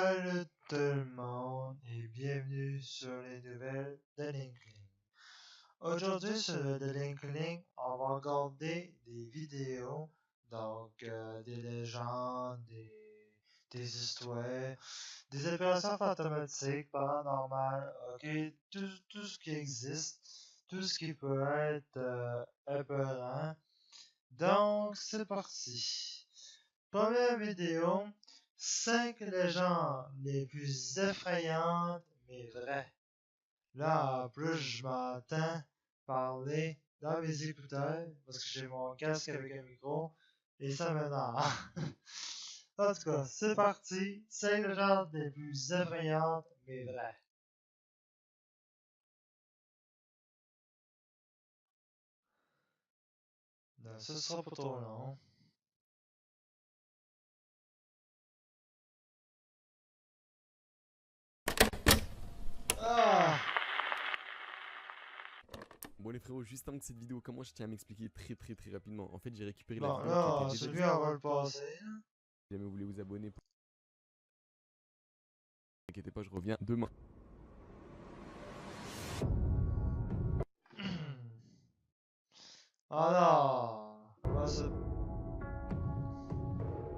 Salut tout le monde et bienvenue sur les nouvelles de LinkedIn. Aujourd'hui sur le de LinkedIn, on va regarder des vidéos, donc des légendes, des histoires, des opérations fantomatiques, paranormales, ok, tout ce qui existe, tout ce qui peut être épeurant. Donc c'est parti. Première vidéo, 5 légendes les plus effrayantes mais vraies. Là, en plus, je m'entends parler dans mes écouteurs parce que j'ai mon casque avec un micro et ça m'énerve. En tout cas, c'est parti. 5 légendes les plus effrayantes mais vraies. Non, ce sera pas trop long. Ah! Bon les frérots, juste avant que cette vidéo commence, je tiens à m'expliquer très rapidement. En fait, j'ai récupéré la Bon, vidéo qui là, était déjà celui, on va le passer. Si jamais vous voulez vous abonner, ne vous inquiétez pas, je reviens demain. Alors, on va se...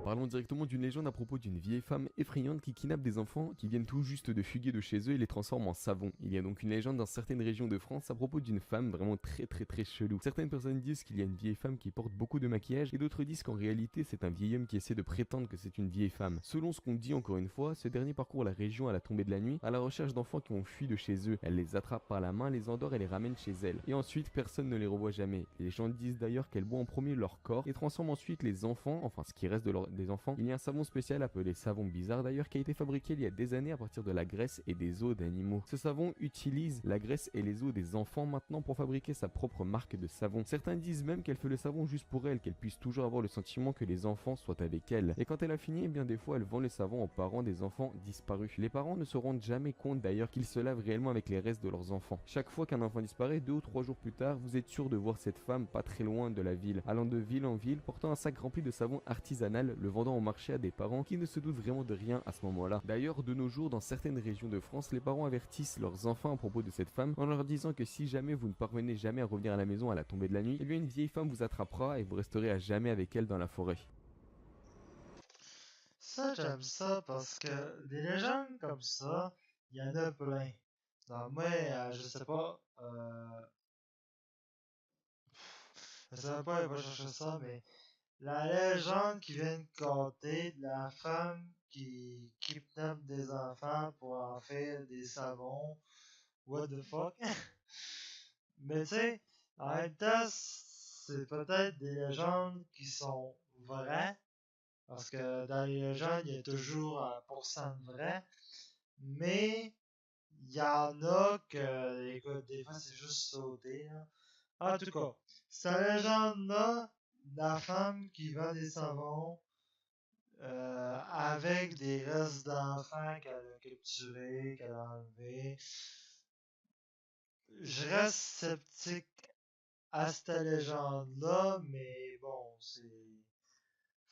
Parlons directement d'une légende à propos d'une vieille femme effrayante qui kidnappe des enfants qui viennent tout juste de fuguer de chez eux et les transforme en savon. Il y a donc une légende dans certaines régions de France à propos d'une femme vraiment très chelou. Certaines personnes disent qu'il y a une vieille femme qui porte beaucoup de maquillage et d'autres disent qu'en réalité c'est un vieil homme qui essaie de prétendre que c'est une vieille femme. Selon ce qu'on dit encore une fois, ce dernier parcourt la région à la tombée de la nuit à la recherche d'enfants qui ont fui de chez eux. Elle les attrape par la main, les endort et les ramène chez elle. Et ensuite personne ne les revoit jamais. Les gens disent d'ailleurs qu'elle boit en premier leur corps et transforme ensuite les enfants, enfin ce qui reste des enfants. Il y a un savon spécial appelé savon bizarre d'ailleurs qui a été fabriqué il y a des années à partir de la graisse et des os d'animaux. Ce savon utilise la graisse et les os des enfants maintenant pour fabriquer sa propre marque de savon. Certains disent même qu'elle fait le savon juste pour elle, qu'elle puisse toujours avoir le sentiment que les enfants soient avec elle. Et quand elle a fini, eh bien des fois elle vend le savon aux parents des enfants disparus. Les parents ne se rendent jamais compte d'ailleurs qu'ils se lavent réellement avec les restes de leurs enfants. Chaque fois qu'un enfant disparaît, 2 ou 3 jours plus tard, vous êtes sûr de voir cette femme pas très loin de la ville, allant de ville en ville, portant un sac rempli de savon artisanal, le vendant au marché à des parents qui ne se doutent vraiment de rien à ce moment-là. D'ailleurs, de nos jours, dans certaines régions de France, les parents avertissent leurs enfants à propos de cette femme en leur disant que si jamais vous ne parvenez jamais à revenir à la maison à la tombée de la nuit, eh bien une vieille femme vous attrapera et vous resterez à jamais avec elle dans la forêt. Ça, j'aime ça parce que des légendes comme ça, il y en a plein. Non, moi, je sais pas, je sais pas, il va chercher ça, mais la légende qui vient de conter de la femme qui kidnappe des enfants pour en faire des savons, what the fuck? Mais tu sais, en même temps, c'est peut-être des légendes qui sont vraies, parce que dans les légendes, il y a toujours 1% de vrai, mais il y en a que, écoute, des fois c'est juste sauté, là. En tout cas, cette légende-là, la femme qui vend des savons avec des restes d'enfants qu'elle a capturés, qu'elle a enlevés, je reste sceptique à cette légende-là, mais bon,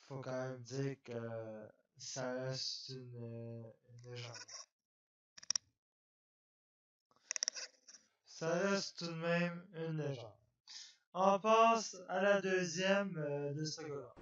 faut quand même dire que ça reste une légende. Ça reste tout de même une légende. On passe à la deuxième de ce gars-là.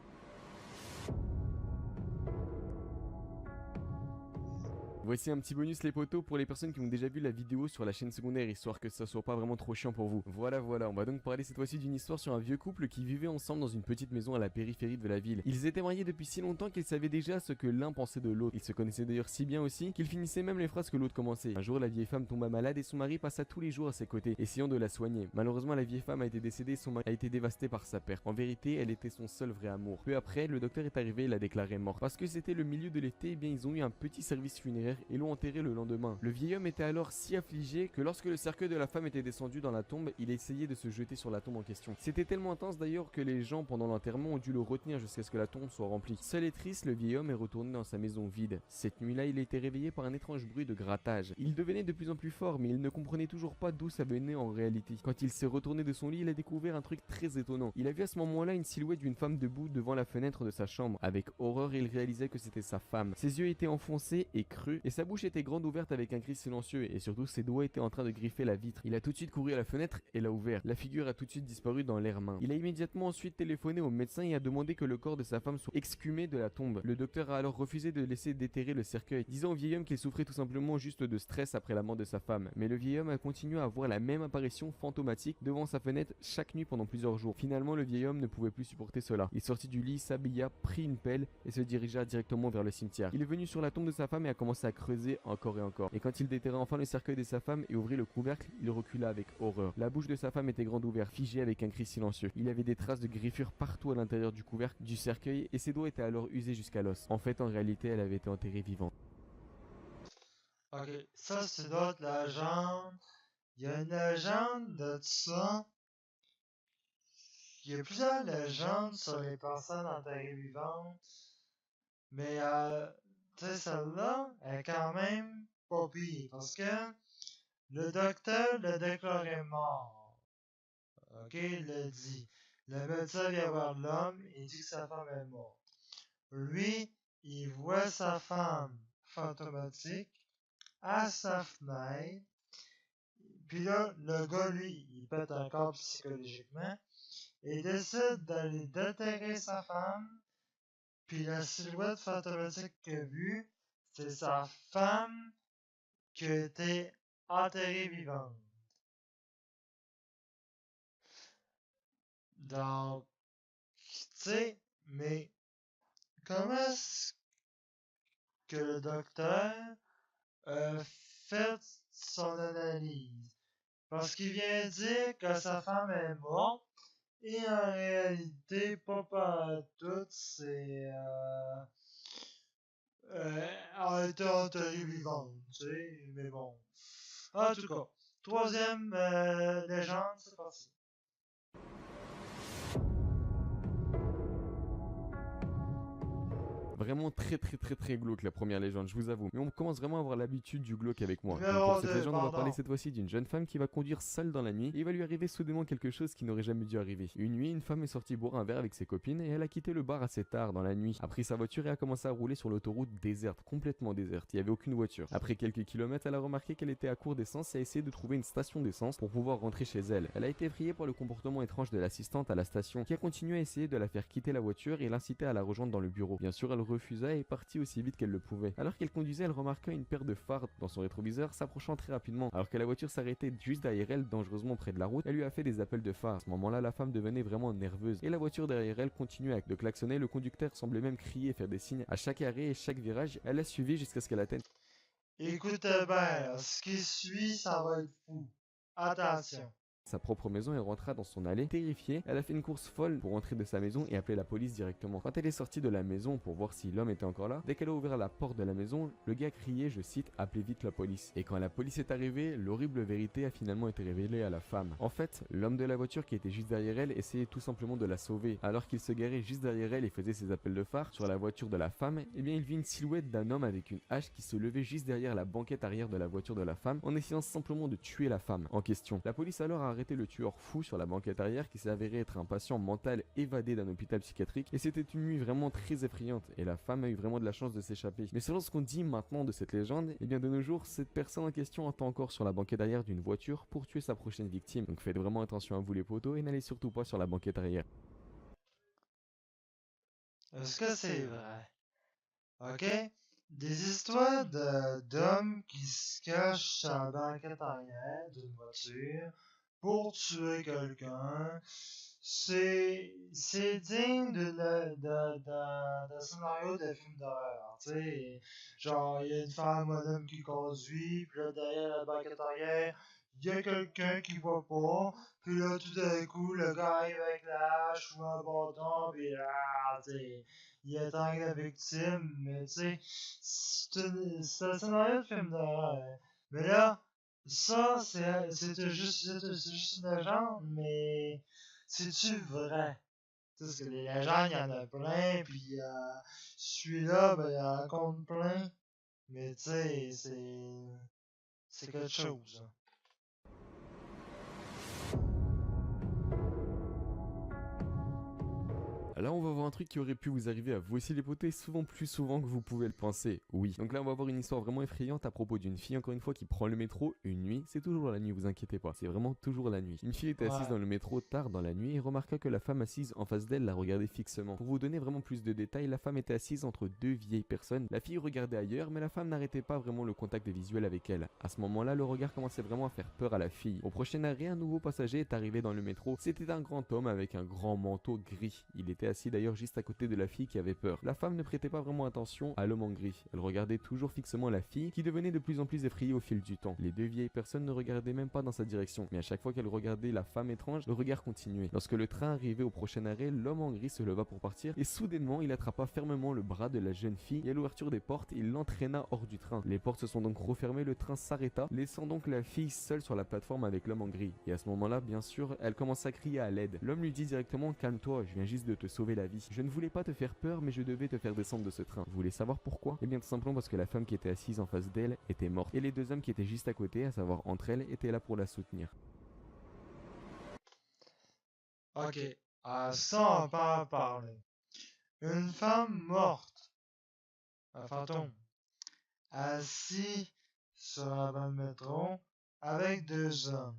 Voici un petit bonus les potos pour les personnes qui ont déjà vu la vidéo sur la chaîne secondaire, histoire que ça soit pas vraiment trop chiant pour vous. Voilà, on va donc parler cette fois-ci d'une histoire sur un vieux couple qui vivait ensemble dans une petite maison à la périphérie de la ville. Ils étaient mariés depuis si longtemps qu'ils savaient déjà ce que l'un pensait de l'autre. Ils se connaissaient d'ailleurs si bien aussi qu'ils finissaient même les phrases que l'autre commençait. Un jour, la vieille femme tomba malade et son mari passa tous les jours à ses côtés, essayant de la soigner. Malheureusement, la vieille femme a été décédée et son mari a été dévasté par sa perte. En vérité, elle était son seul vrai amour. Peu après, le docteur est arrivé et l'a déclarée morte. Parce que c'était le milieu de l'été, eh bien ils ont eu un petit service funéraire frères et l'ont enterré le lendemain. Le vieil homme était alors si affligé que lorsque le cercueil de la femme était descendu dans la tombe, il essayait de se jeter sur la tombe en question. C'était tellement intense d'ailleurs que les gens pendant l'enterrement ont dû le retenir jusqu'à ce que la tombe soit remplie. Seul et triste, le vieil homme est retourné dans sa maison vide. Cette nuit-là, il a été réveillé par un étrange bruit de grattage. Il devenait de plus en plus fort, mais il ne comprenait toujours pas d'où ça venait en réalité. Quand il s'est retourné de son lit, il a découvert un truc très étonnant. Il a vu à ce moment-là une silhouette d'une femme debout devant la fenêtre de sa chambre. Avec horreur, il réalisait que c'était sa femme. Ses yeux étaient enfoncés et creux, et sa bouche était grande ouverte avec un cri silencieux, et surtout ses doigts étaient en train de griffer la vitre. Il a tout de suite couru à la fenêtre et l'a ouvert. La figure a tout de suite disparu dans l'air main. Il a immédiatement ensuite téléphoné au médecin et a demandé que le corps de sa femme soit exhumé de la tombe. Le docteur a alors refusé de laisser déterrer le cercueil, disant au vieil homme qu'il souffrait tout simplement juste de stress après la mort de sa femme. Mais le vieil homme a continué à voir la même apparition fantomatique devant sa fenêtre chaque nuit pendant plusieurs jours. Finalement, le vieil homme ne pouvait plus supporter cela. Il sortit du lit, s'habilla, prit une pelle et se dirigea directement vers le cimetière. Il est venu sur la tombe de sa femme et a commencé à creuser encore et encore. Et quand il déterra enfin le cercueil de sa femme et ouvrit le couvercle, il recula avec horreur. La bouche de sa femme était grande ouverte, figée avec un cri silencieux. Il y avait des traces de griffures partout à l'intérieur du couvercle du cercueil et ses doigts étaient alors usés jusqu'à l'os. En fait, en réalité, elle avait été enterrée vivante. Ok, ça c'est d'autres légendes. Il y a une légende de ça. Il y a plusieurs légendes sur les personnes enterrées vivantes. Mais, tu sais, celle-là est quand même pas pire. Parce que le docteur le déclarait mort. Ok, il l'a dit. Le médecin vient voir l'homme et dit que sa femme est morte. Lui, il voit sa femme fantomatique à sa fenêtre. Puis là, le gars, lui, il pète un câble psychologiquement et décide d'aller déterrer sa femme. Puis la silhouette fantomatique qu'il a vue, c'est sa femme qui a été enterrée vivante. Donc, tu sais, mais comment est-ce que le docteur a fait son analyse? Parce qu'il vient dire que sa femme est morte, et en réalité, pas tout, c'est... elle a été enterrée vivante, tu sais, mais bon. En tout cas, troisième légende, c'est parti. Vraiment très glauque la première légende, je vous avoue. Mais on commence vraiment à avoir l'habitude du glauque avec moi. Donc Numéro pour cette 2, légende, on va parler pardon. cette fois-ci d'une jeune femme qui va conduire seule dans la nuit et il va lui arriver soudainement quelque chose qui n'aurait jamais dû arriver. Une nuit, une femme est sortie boire un verre avec ses copines et elle a quitté le bar assez tard dans la nuit, a pris sa voiture et a commencé à rouler sur l'autoroute déserte, complètement déserte. Il n'y avait aucune voiture. Après quelques kilomètres, elle a remarqué qu'elle était à court d'essence et a essayé de trouver une station d'essence pour pouvoir rentrer chez elle. Elle a été effrayée par le comportement étrange de l'assistante à la station qui a continué à essayer de la faire quitter la voiture et l'inciter à la rejoindre dans le bureau. Bien sûr, elle refusa et est partie aussi vite qu'elle le pouvait. Alors qu'elle conduisait, elle remarqua une paire de phares dans son rétroviseur s'approchant très rapidement. Alors que la voiture s'arrêtait juste derrière elle, dangereusement près de la route, elle lui a fait des appels de phare. À ce moment-là, la femme devenait vraiment nerveuse et la voiture derrière elle continuait de klaxonner. Le conducteur semblait même crier et faire des signes à chaque arrêt et chaque virage. Elle a suivi jusqu'à ce qu'elle atteigne Écoutez bien, ce qui suit, ça va être fou. Attention. sa propre maison et rentra dans son allée. Terrifiée, elle a fait une course folle pour entrer de sa maison et appeler la police directement. Quand elle est sortie de la maison pour voir si l'homme était encore là, dès qu'elle a ouvert la porte de la maison, le gars criait, je cite, appelez vite la police. Et quand la police est arrivée, l'horrible vérité a finalement été révélée à la femme. En fait, l'homme de la voiture qui était juste derrière elle essayait tout simplement de la sauver. Alors qu'il se garait juste derrière elle et faisait ses appels de phare sur la voiture de la femme, eh bien il vit une silhouette d'un homme avec une hache qui se levait juste derrière la banquette arrière de la voiture de la femme en essayant simplement de tuer la femme en question. La police alors a arrêté le tueur fou sur la banquette arrière qui s'est avéré être un patient mental évadé d'un hôpital psychiatrique et c'était une nuit vraiment très effrayante et la femme a eu vraiment de la chance de s'échapper. Mais selon ce qu'on dit maintenant de cette légende, eh bien de nos jours cette personne en question attend encore sur la banquette arrière d'une voiture pour tuer sa prochaine victime. Donc faites vraiment attention à vous les potos et n'allez surtout pas sur la banquette arrière. Est-ce que c'est vrai? Ok? Des histoires d'hommes qui se cachent à la banquette arrière d'une voiture pour tuer quelqu'un, c'est digne de scénario de film d'horreur. Tu sais, genre, il y a une femme, un homme qui conduit, puis là, derrière la banquette arrière, il y a quelqu'un qui va pas, puis là, tout d'un coup, le gars arrive avec la hache ou un bâton, puis là, tu sais, il étrangle la victime, mais tu sais, c'est un scénario de film d'horreur. Mais là, ça, c'est juste une légende, mais c'est-tu vrai? Tu sais, parce que les légendes, il y en a plein, puis celui-là, ben, il en compte plein. Mais tu sais, c'est quelque chose, hein. Là, on va voir un truc qui aurait pu vous arriver à vous aussi les potés, souvent plus souvent que vous pouvez le penser. Oui. Donc là, on va voir une histoire vraiment effrayante à propos d'une fille, encore une fois, qui prend le métro une nuit. C'est toujours la nuit, vous inquiétez pas. C'est vraiment toujours la nuit. Une fille était assise Ouais. dans le métro tard dans la nuit et remarqua que la femme assise en face d'elle la regardait fixement. Pour vous donner vraiment plus de détails, la femme était assise entre deux vieilles personnes. La fille regardait ailleurs, mais la femme n'arrêtait pas vraiment le contact visuel avec elle. À ce moment-là, le regard commençait vraiment à faire peur à la fille. Au prochain arrêt, un nouveau passager est arrivé dans le métro. C'était un grand homme avec un grand manteau gris. Il était assis d'ailleurs juste à côté de la fille qui avait peur. La femme ne prêtait pas vraiment attention à l'homme en gris. Elle regardait toujours fixement la fille qui devenait de plus en plus effrayée au fil du temps. Les deux vieilles personnes ne regardaient même pas dans sa direction, mais à chaque fois qu'elle regardait la femme étrange, le regard continuait. Lorsque le train arrivait au prochain arrêt, l'homme en gris se leva pour partir et soudainement il attrapa fermement le bras de la jeune fille et à l'ouverture des portes, il l'entraîna hors du train. Les portes se sont donc refermées, le train s'arrêta, laissant donc la fille seule sur la plateforme avec l'homme en gris. Et à ce moment-là, bien sûr, elle commença à crier à l'aide. L'homme lui dit directement: calme-toi, je viens juste de te sauver la vie. Je ne voulais pas te faire peur, mais je devais te faire descendre de ce train. Vous voulez savoir pourquoi? Eh bien tout simplement parce que la femme qui était assise en face d'elle était morte. Et les deux hommes qui étaient juste à côté, à savoir entre elles, étaient là pour la soutenir. Ok. Ça, on peut en parler. Une femme morte, un fantôme, assis sur un banc de métro avec deux hommes.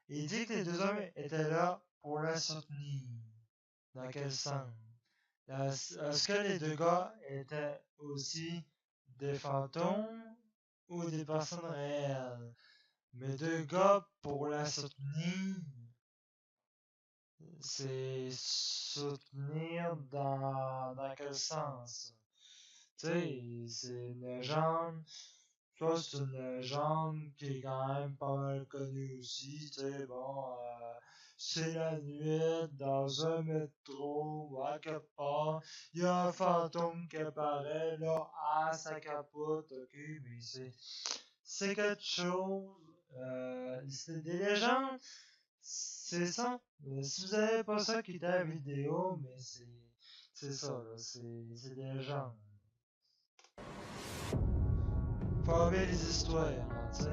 Il dit que les deux hommes étaient là pour la soutenir. Dans quel sens? Est-ce que les deux gars étaient aussi des fantômes ou des personnes réelles? Mais deux gars pour la soutenir, c'est soutenir dans quel sens? Tu sais, c'est une légende. Ça, c'est une légende qui est quand même pas mal connue aussi. Tu sais, bon, c'est la nuit dans un métro ou à quelque part. Il y a un fantôme qui apparaît là, ça capote, ok, mais c'est quelque chose. C'est des légendes, c'est ça. Si vous avez pas ça qui est à la vidéo, mais c'est ça, là, c'est des légendes. Faut aimer les histoires, hein, tu sais.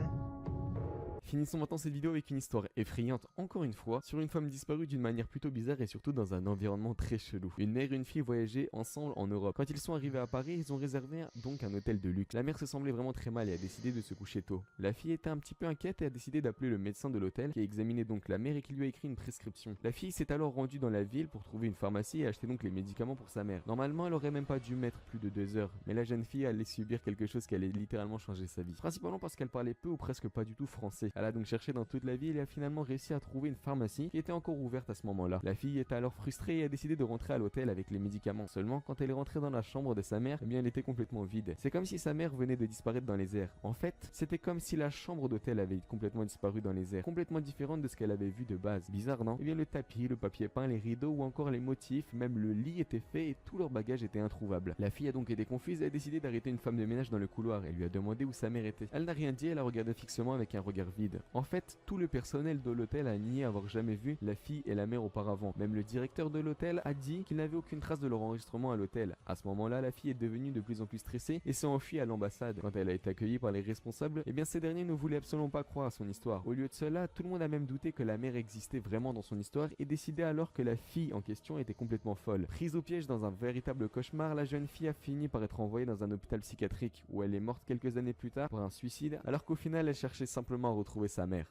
Finissons maintenant cette vidéo avec une histoire effrayante, encore une fois, sur une femme disparue d'une manière plutôt bizarre et surtout dans un environnement très chelou. Une mère et une fille voyageaient ensemble en Europe. Quand ils sont arrivés à Paris, ils ont réservé donc un hôtel de luxe. La mère se semblait vraiment très mal et a décidé de se coucher tôt. La fille était un petit peu inquiète et a décidé d'appeler le médecin de l'hôtel qui a examiné donc la mère et qui lui a écrit une prescription. La fille s'est alors rendue dans la ville pour trouver une pharmacie et acheter donc les médicaments pour sa mère. Normalement, elle aurait même pas dû mettre plus de 2 heures, mais la jeune fille allait subir quelque chose qui allait littéralement changer sa vie. Principalement parce qu'elle parlait peu ou presque pas du tout français. Elle a donc cherché dans toute la ville et a finalement réussi à trouver une pharmacie qui était encore ouverte à ce moment-là. La fille était alors frustrée et a décidé de rentrer à l'hôtel avec les médicaments. Seulement, quand elle est rentrée dans la chambre de sa mère, eh bien elle était complètement vide. C'est comme si sa mère venait de disparaître dans les airs. En fait, c'était comme si la chambre d'hôtel avait complètement disparu dans les airs, complètement différente de ce qu'elle avait vu de base. Bizarre, non? Eh bien le tapis, le papier peint, les rideaux ou encore les motifs, même le lit était fait et tout leur bagage était introuvable. La fille a donc été confuse et a décidé d'arrêter une femme de ménage dans le couloir. Elle lui a demandé où sa mère était. Elle n'a rien dit, elle a regardé fixement avec un regard vide. En fait, tout le personnel de l'hôtel a nié avoir jamais vu la fille et la mère auparavant. Même le directeur de l'hôtel a dit qu'il n'avait aucune trace de leur enregistrement à l'hôtel. À ce moment-là, la fille est devenue de plus en plus stressée et s'est enfuie à l'ambassade. Quand elle a été accueillie par les responsables, eh bien ces derniers ne voulaient absolument pas croire à son histoire. Au lieu de cela, tout le monde a même douté que la mère existait vraiment dans son histoire et décidait alors que la fille en question était complètement folle. Prise au piège dans un véritable cauchemar, la jeune fille a fini par être envoyée dans un hôpital psychiatrique où elle est morte quelques années plus tard pour un suicide, alors qu'au final elle cherchait simplement à retrouver sa mère.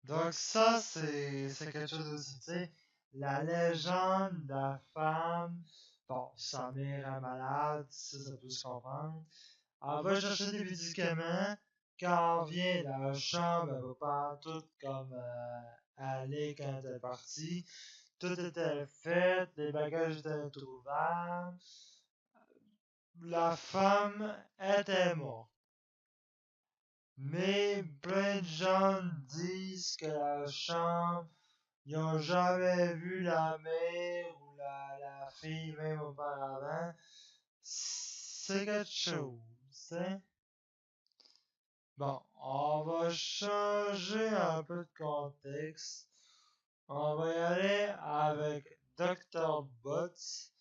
Donc ça, c'est quelque chose aussi, tu sais. La légende de la femme, bon, sa mère est malade, ça peut se comprendre. Elle va chercher des médicaments. Quand elle vient dans la chambre, elle va pas tout comme aller quand elle est partie. Tout était fait, les bagages étaient introuvables. La femme était morte. Mais plein de gens disent que la chambre, ils ont jamais vu la mère ou la fille même auparavant. C'est quelque chose, hein? Bon, on va changer un peu de contexte. On va y aller avec Dr. Butts.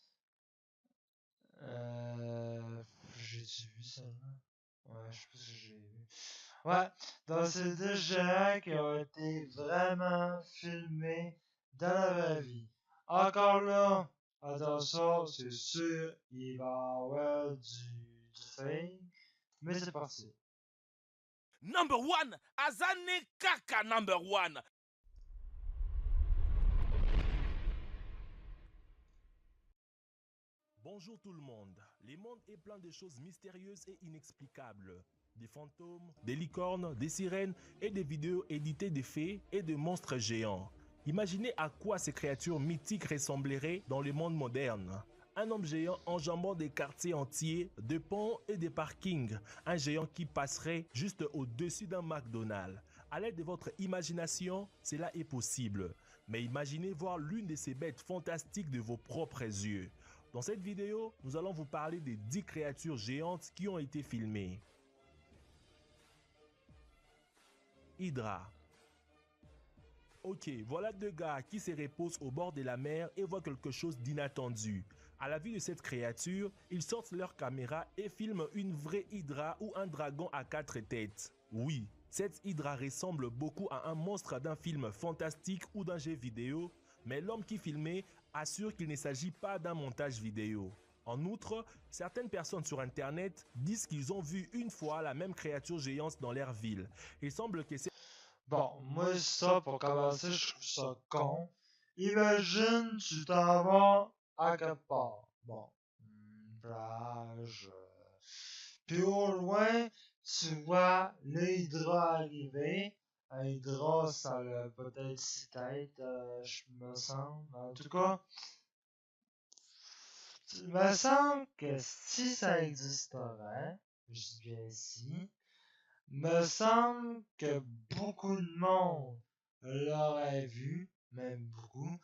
J'ai-tu vu ça? Ouais, je sais pas si j'ai vu. Ouais, dans ces deux géants qui ont été vraiment filmés dans la vraie vie. Encore là, attention, c'est sûr, il va y avoir du fake, mais c'est parti. Number one, Azane Kaka number one. Bonjour tout le monde. Le monde est plein de choses mystérieuses et inexplicables. Des fantômes, des licornes, des sirènes et des vidéos éditées de fées et de monstres géants. Imaginez à quoi ces créatures mythiques ressembleraient dans le monde moderne. Un homme géant enjambant des quartiers entiers, des ponts et des parkings. Un géant qui passerait juste au-dessus d'un McDonald's. À l'aide de votre imagination, cela est possible. Mais imaginez voir l'une de ces bêtes fantastiques de vos propres yeux. Dans cette vidéo, nous allons vous parler des 10 créatures géantes qui ont été filmées. Hydra. Ok, voilà deux gars qui se reposent au bord de la mer et voient quelque chose d'inattendu. À la vue de cette créature, ils sortent leur caméra et filment une vraie hydra ou un dragon à 4 têtes. Oui, cette hydra ressemble beaucoup à un monstre d'un film fantastique ou d'un jeu vidéo, mais l'homme qui filmait assure qu'il ne s'agit pas d'un montage vidéo. En outre, certaines personnes sur internet disent qu'ils ont vu une fois la même créature géante dans leur ville. Il semble que c'est... Bon, moi, ça, pour commencer, je trouve ça con. Imagine, tu t'en vas à quelque part. Bon, une plage. Puis au loin, tu vois l'hydra arriver. Un hydra, ça a peut-être 6 têtes, je me semble. En tout cas, il me semble que si ça existerait, je dis bien si, me semble que beaucoup de monde l'aurait vu, même beaucoup.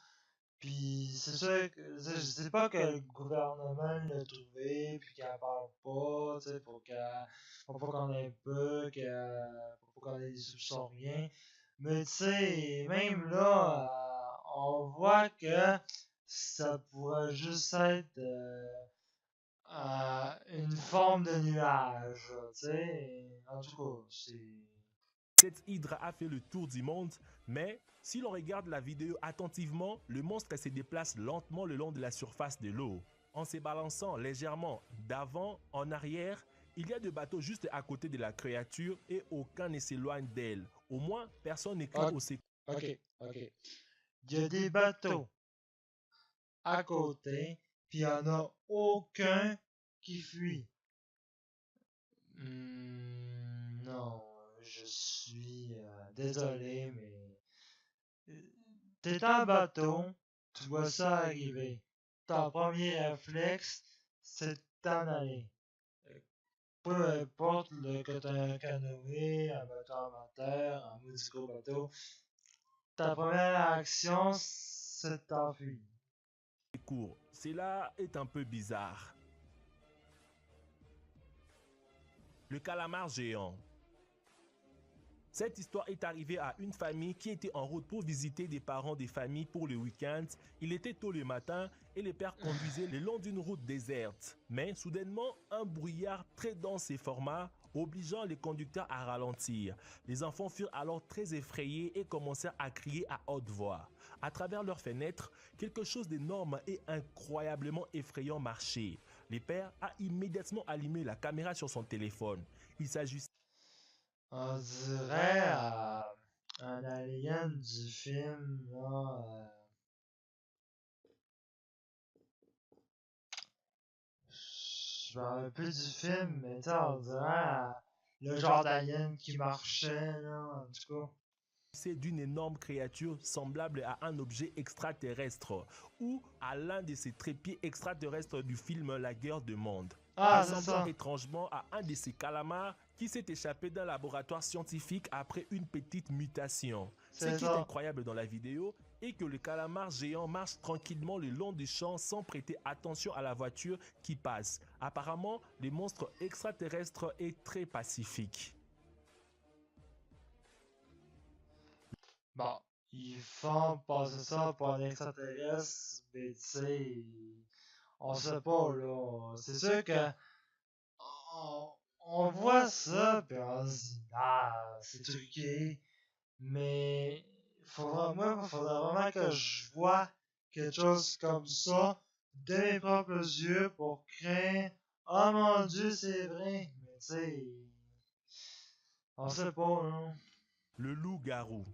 Puis c'est sûr que je sais pas que le gouvernement l'a trouvé, puis qu'elle parle pas, tu sais, pour pas qu'on ait peur, pour pas qu'on ait des soupçons, rien. Mais tu sais, même là, on voit que ça pourrait juste être une forme de nuage, tu sais. En tout cas, c'est... Cette hydre a fait le tour du monde, mais si l'on regarde la vidéo attentivement, le monstre se déplace lentement le long de la surface de l'eau. En se balançant légèrement d'avant en arrière, il y a deux bateaux juste à côté de la créature et aucun ne s'éloigne d'elle. Au moins, personne ne crie au secours. Ok. Il y a des bateaux à côté, puis il n'y en a aucun qui fuit. Non, je suis désolé, mais t'es en bateau, tu vois ça arriver. Ton premier réflexe, c'est de t'en aller. Peu importe que t'as un canoë, un bateau en moteur, un maudit gros bateau, ta première action, c'est de t'enfuir. Cela est un peu bizarre. Le calamar géant. Cette histoire est arrivée à une famille qui était en route pour visiter des parents des familles pour le week-end. Il était tôt le matin et les pères conduisaient le long d'une route déserte. Mais soudainement, un brouillard très dense se forma, obligeant les conducteurs à ralentir. Les enfants furent alors très effrayés et commencèrent à crier à haute voix. À travers leurs fenêtres, quelque chose d'énorme et incroyablement effrayant marchait. Le père a immédiatement allumé la caméra sur son téléphone. Il s'agissait... On dirait un alien du film, là. Je me rappelle plus du film, mais tu sais, on dirait le genre d'alien qui marchait, là, en tout cas. C'est d'une énorme créature semblable à un objet extraterrestre ou à l'un de ces trépieds extraterrestres du film La Guerre du Monde. Ah, c'est ressemblant ça. étrangement à un de ces calamars qui s'est échappé d'un laboratoire scientifique après une petite mutation. Ce C'est qui est ça. incroyable dans la vidéo est que le calamar géant marche tranquillement le long du champ sans prêter attention à la voiture qui passe. Apparemment, le monstre extraterrestre est très pacifique. Bon, ils font passer ça pour un extraterrestre, mais tu sais, on sait pas, là. C'est sûr que on, on voit ça, puis on se dit, ah, c'est truqué, mais moi, il faudrait vraiment que je vois quelque chose comme ça de mes propres yeux pour craindre, oh mon Dieu, c'est vrai, mais tu sais, on sait pas, non. Le loup-garou.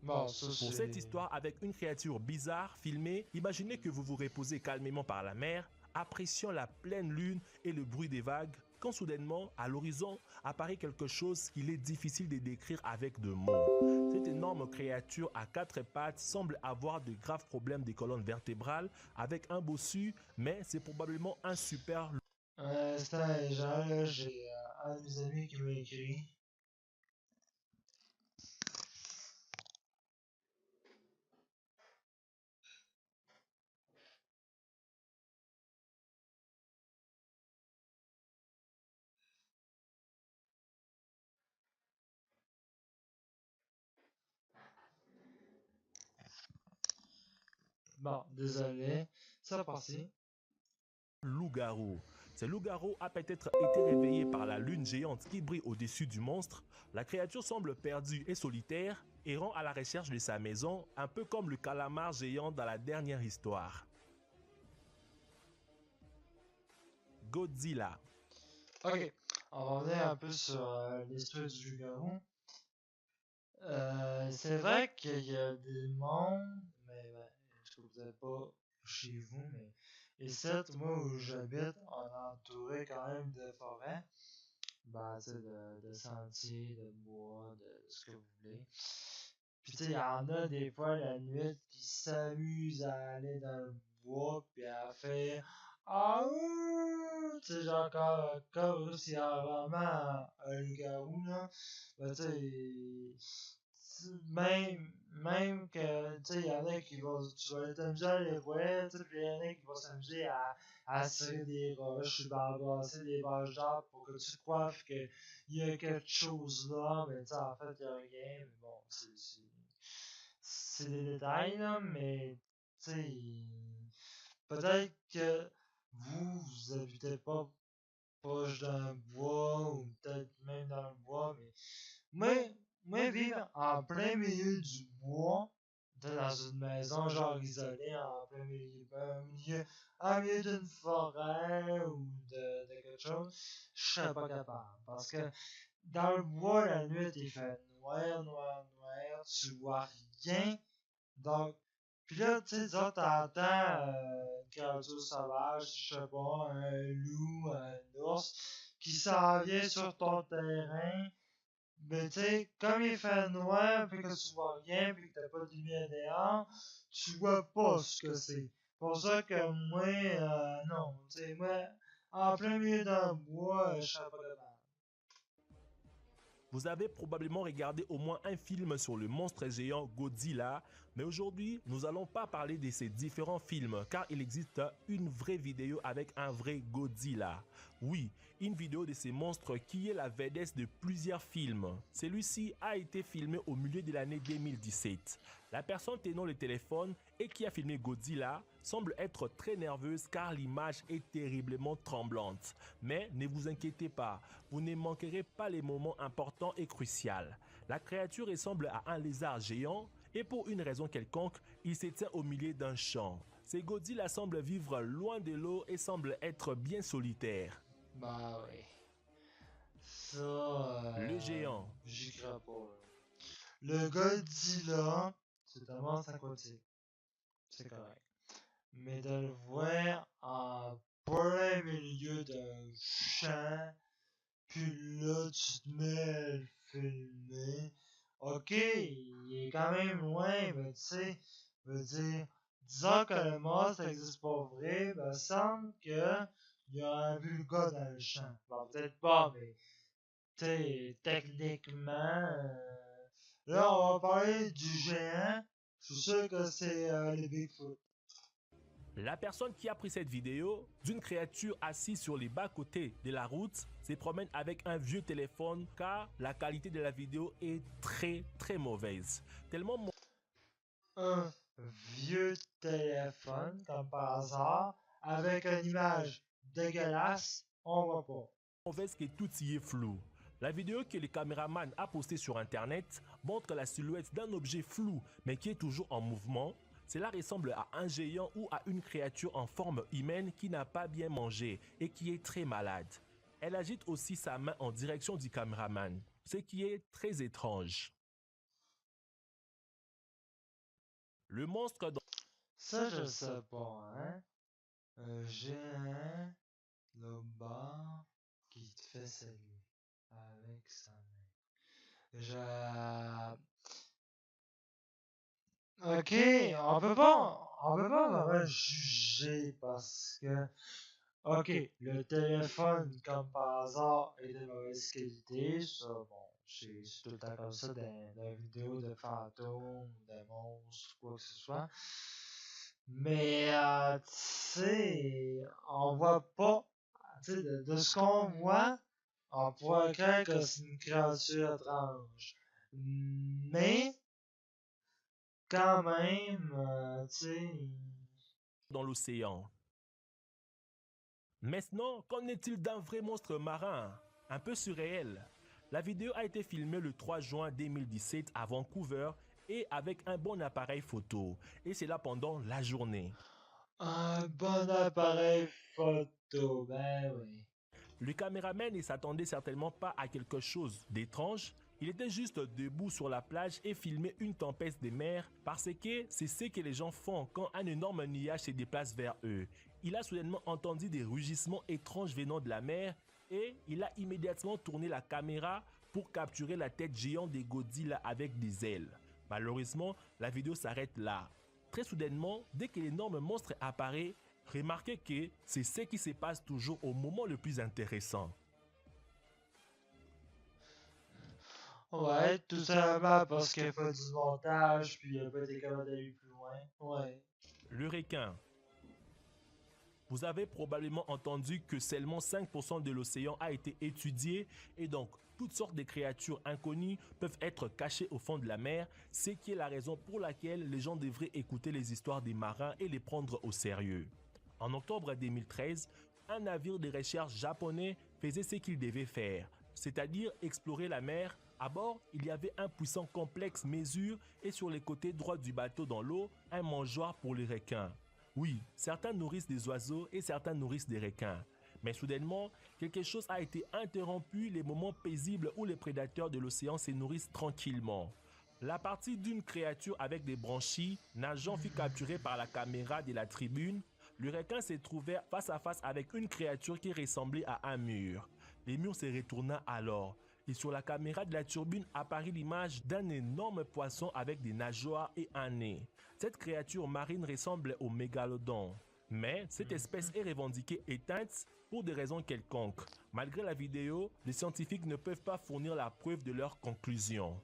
Bon, ça Pour c'est... cette histoire avec une créature bizarre filmée, imaginez que vous vous reposez calmement par la mer, appréciant la pleine lune et le bruit des vagues, quand soudainement, à l'horizon, apparaît quelque chose qu'il est difficile de décrire avec de mots. Cette énorme créature à quatre pattes semble avoir de graves problèmes des colonnes vertébrales avec un bossu, mais c'est probablement un super loup. C'est un genre, là, j'ai un de mes amis qui m'a écrit. Bon, désolé, ça passé. Loup-garou. Ce loup-garou a peut-être été réveillé par la lune géante qui brille au-dessus du monstre. La créature semble perdue et solitaire, errant à la recherche de sa maison, un peu comme le calamar géant dans la dernière histoire. Godzilla. Ok, on va revenir un peu sur l'histoire du loup-garou. C'est vrai qu'il y a des mondes, mais ben, je trouve que vous n'êtes pas chez vous, mais ici, moi où j'habite, on est entouré quand même de forêts, ben, tu sais, de sentiers, de bois, de ce que vous voulez. Puis tu sais, il y en a des fois la nuit qui s'amusent à aller dans le bois, puis à faire ah ouh! Tu sais, genre comme s'il y a vraiment un loup-garou, là. Ben, tu sais, même que, tu sais, il y en a qui vont, tu vas t'amuser à les voir, tu sais, puis il y en a qui vont s'amuser à tirer des roches, à brasser des branches d'arbres pour que tu crois qu'il y a quelque chose là, mais tu sais, en fait, il n'y a rien, mais bon, c'est des détails, là, mais, tu sais, peut-être que vous habitez pas proche d'un bois, ou peut-être même dans le bois, mais moi, moi, vivre en plein milieu du bois, dans une maison genre isolée, en plein milieu, en milieu d'une forêt ou de quelque chose, je serais pas capable. Parce que dans le bois, la nuit, il fait noir, noir, noir, tu vois rien. Donc, puis là, tu sais, disons, t'entends une créature sauvage, je sais pas, un loup, un ours, qui s'en vient sur ton terrain. Mais tu sais, comme il fait noir, puis que tu vois rien, puis que t'as pas de lumière dehors, tu vois pas ce que c'est. Pour ça que moi, non. Tu sais, moi, en plein milieu d'un bois, je serais pas capable. Vous avez probablement regardé au moins un film sur le monstre géant Godzilla, mais aujourd'hui, nous n'allons pas parler de ces différents films car il existe une vraie vidéo avec un vrai Godzilla. Oui, une vidéo de ces monstres qui est la vedette de plusieurs films. Celui-ci a été filmé au milieu de l'année 2017. La personne tenant le téléphone et qui a filmé Godzilla semble être très nerveuse car l'image est terriblement tremblante. Mais ne vous inquiétez pas, vous ne manquerez pas les moments importants et cruciaux. La créature ressemble à un lézard géant et pour une raison quelconque, il se tient au milieu d'un champ. Ce Godzilla semble vivre loin de l'eau et semble être bien solitaire. Bah oui. Ça, Le géant. j'y crois pas. Là. Le Godzilla, c'est un monstre aquatique. C'est correct. Mais de le voir en plein milieu d'un champ, puis là, tu te mets à le filmer. Ok, il est quand même loin, mais tu sais, veut dire, disons que le monstre n'existe pas vrai, ben, semble que il aurait vu le gars dans le champ. Bon, peut-être pas, mais tu sais, techniquement, là, on va parler du géant. Je suis sûr que c'est les Bigfoot. La personne qui a pris cette vidéo d'une créature assise sur les bas-côtés de la route se promène avec un vieux téléphone car la qualité de la vidéo est très mauvaise. Tellement Un vieux téléphone, comme par hasard, avec une image dégueulasse, on voit pas. mauvaise que tout y est flou. La vidéo que le caméraman a postée sur internet montre la silhouette d'un objet flou mais qui est toujours en mouvement. Cela ressemble à un géant ou à une créature en forme humaine qui n'a pas bien mangé et qui est très malade. Elle agite aussi sa main en direction du caméraman, ce qui est très étrange. Le monstre dans Ça, je sais pas, hein. Un géant là-bas qui te fait saluer avec sa main. Ok, on peut pas vraiment juger parce que, ok, le téléphone, comme par hasard, est de mauvaise qualité. Ça, bon, c'est tout le temps comme ça dans les vidéos de fantômes, de monstres, quoi que ce soit. Mais, tu sais, on voit pas, tu sais, de ce qu'on voit, on pourrait croire que c'est une créature étrange. Mais, quand même, tu sais. dans l'océan. Maintenant, qu'en est-il d'un vrai monstre marin? Un peu surréel. La vidéo a été filmée le 3 juin 2017 à Vancouver et avec un bon appareil photo. Et c'est là pendant la journée. Un bon appareil photo, ben oui. Le caméraman ne s'attendait certainement pas à quelque chose d'étrange. Il était juste debout sur la plage et filmait une tempête de mer parce que c'est ce que les gens font quand un énorme nuage se déplace vers eux. Il a soudainement entendu des rugissements étranges venant de la mer et il a immédiatement tourné la caméra pour capturer la tête géante des Godzilla avec des ailes. Malheureusement, la vidéo s'arrête là. Très soudainement, dès que l'énorme monstre apparaît, remarquez que c'est ce qui se passe toujours au moment le plus intéressant. Ouais, tout simplement parce qu'il faut du montage, puis il a pas été capable d'aller plus loin. Ouais. Le requin. Vous avez probablement entendu que seulement 5% de l'océan a été étudié et donc toutes sortes de créatures inconnues peuvent être cachées au fond de la mer, ce qui est la raison pour laquelle les gens devraient écouter les histoires des marins et les prendre au sérieux. En octobre 2013, un navire de recherche japonais faisait ce qu'il devait faire, c'est-à-dire explorer la mer. À bord, il y avait un puissant complexe mesure et sur les côtés droits du bateau dans l'eau, un mangeoire pour les requins. Oui, certains nourrissent des oiseaux et certains nourrissent des requins. Mais soudainement, quelque chose a été interrompu, les moments paisibles où les prédateurs de l'océan se nourrissent tranquillement. La partie d'une créature avec des branchies nageant fut capturée par la caméra de la tribune. Le requin s'est trouvé face à face avec une créature qui ressemblait à un mur. Le mur se retourna alors et sur la caméra de la turbine apparut l'image d'un énorme poisson avec des nageoires et un nez. Cette créature marine ressemble au mégalodon, mais cette espèce est revendiquée éteinte pour des raisons quelconques. Malgré la vidéo, les scientifiques ne peuvent pas fournir la preuve de leur conclusion.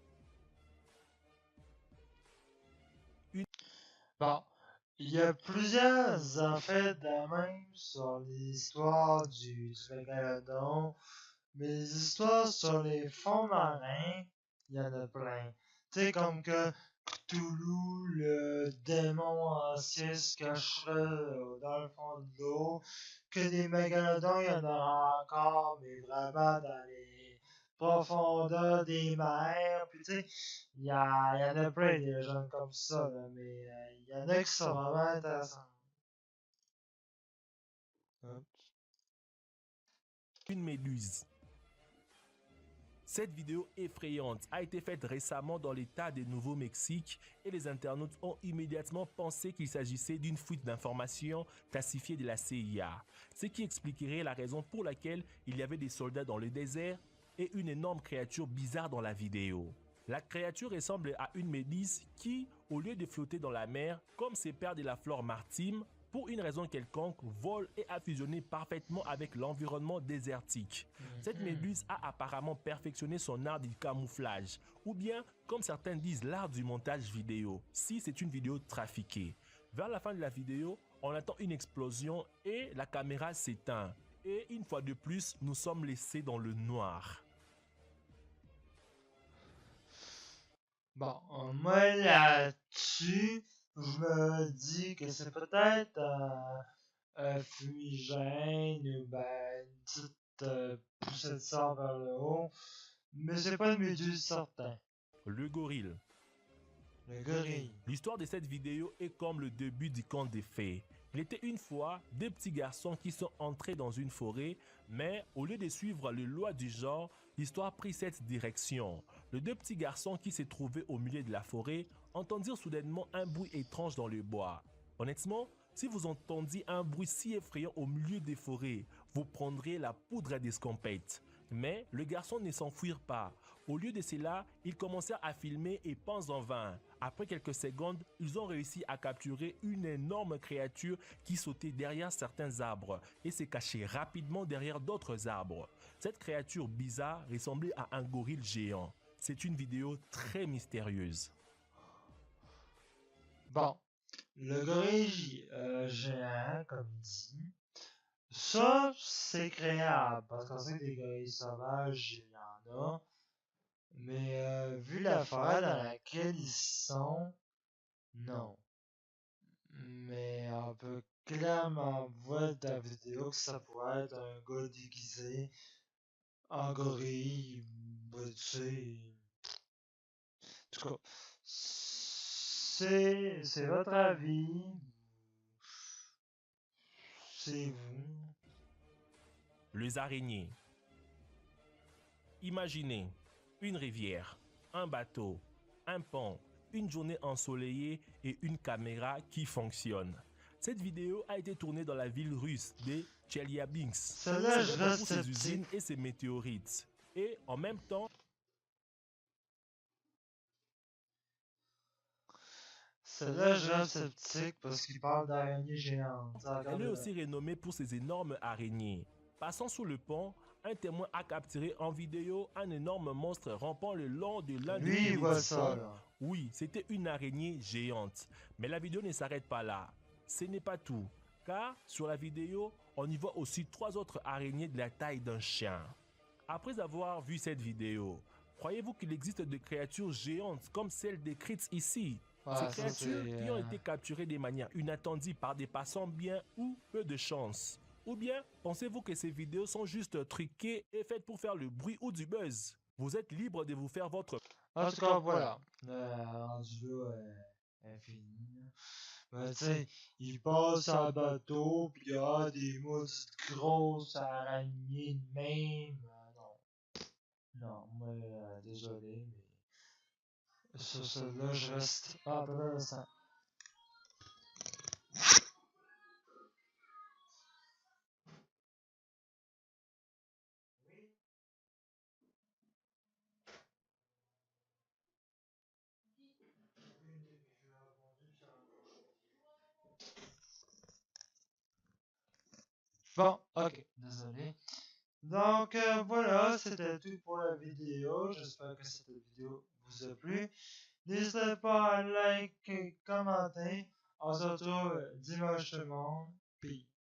Bon, il y a plusieurs affaires de même sur l'histoire du mégalodon, mais les histoires sur les fonds marins, il y en a plein. Tu sais, comme que Cthulhu, le démon ancien, se cacherait dans le fond de l'eau, que des mégalodons, il y en aura encore, mais vraiment dans les profondeurs des mers. Puis tu sais, il y en a plein des légendes comme ça, là, mais il y en a qui sont vraiment intéressantes. Hop. Une méduse. Cette vidéo effrayante a été faite récemment dans l'état du Nouveau-Mexique et les internautes ont immédiatement pensé qu'il s'agissait d'une fuite d'informations classifiées de la CIA, ce qui expliquerait la raison pour laquelle il y avait des soldats dans le désert et une énorme créature bizarre dans la vidéo. La créature ressemble à une méduse qui, au lieu de flotter dans la mer, comme ses pairs de la flore maritime, pour une raison quelconque, vole et a fusionné parfaitement avec l'environnement désertique. Cette méduse a apparemment perfectionné son art du camouflage, ou bien, comme certains disent, l'art du montage vidéo, si c'est une vidéo trafiquée. Vers la fin de la vidéo, on attend une explosion et la caméra s'éteint. Et une fois de plus, nous sommes laissés dans le noir. Bon, moi là-dessus, je me dis que c'est peut-être un fumigène ou ben une petite poussée de sang vers le haut, mais c'est pas une méduse certain. Le gorille. Le gorille. L'histoire de cette vidéo est comme le début du conte des fées. Il était une fois deux petits garçons qui sont entrés dans une forêt, mais au lieu de suivre les lois du genre, l'histoire prit cette direction. Les deux petits garçons qui se trouvaient au milieu de la forêt entendirent soudainement un bruit étrange dans le bois. Honnêtement, si vous entendiez un bruit si effrayant au milieu des forêts, vous prendriez la poudre d'escampette. Mais les garçons ne s'enfuirent pas. Au lieu de cela, ils commencèrent à filmer et pas en vain. Après quelques secondes, ils ont réussi à capturer une énorme créature qui sautait derrière certains arbres et s'est cachée rapidement derrière d'autres arbres. Cette créature bizarre ressemblait à un gorille géant. C'est une vidéo très mystérieuse. Bon, le gorille géant, comme dit, ça c'est créable parce qu'on sait que des gorilles sauvages, il y en a. Mais vu la forêt dans laquelle ils sont, non. Mais on peut clairement voir dans la vidéo que ça pourrait être un gars déguisé en gorille, ben, tu sais. En tout cas, c'est votre avis, c'est vous. Les araignées. Imaginez une rivière, un bateau, un pont, une journée ensoleillée et une caméra qui fonctionne. Cette vidéo a été tournée dans la ville russe de Chelyabinsk. Celle-là, je Célèbre reste pour ses usines sceptique. et ses météorites. Et en même temps, Celle-là, je reste sceptique parce qu'il parle d'araignées géantes. elle est aussi renommée pour ses énormes araignées. Passant sous le pont, un témoin a capturé en vidéo un énorme monstre rampant le long de l'un des Lui, il piliers voit du ça, pont. là. Oui, c'était une araignée géante. Mais la vidéo ne s'arrête pas là. Ce n'est pas tout, car sur la vidéo, on y voit aussi 3 autres araignées de la taille d'un chien. Après avoir vu cette vidéo, croyez-vous qu'il existe des créatures géantes comme celles décrites ici? Ouais, Ces ça, créatures c'est, qui ont été capturées de manière inattendue par des passants bien ou peu de chance. Ou bien, pensez-vous que ces vidéos sont juste truquées et faites pour faire le bruit ou du buzz? Vous êtes libre de vous faire votre... En tout cas, voilà. Rendu là, infini. Ben, tu sais, il passe en bateau, pis il y a des mouches grosses araignées de même. Non, moi, désolé, mais sur celle-là, je reste un peu innocent. Bon, ok, désolé. Donc voilà, c'était tout pour la vidéo. J'espère que cette vidéo vous a plu. N'hésitez pas à liker, commenter. On se retrouve dimanche tout le monde. Peace.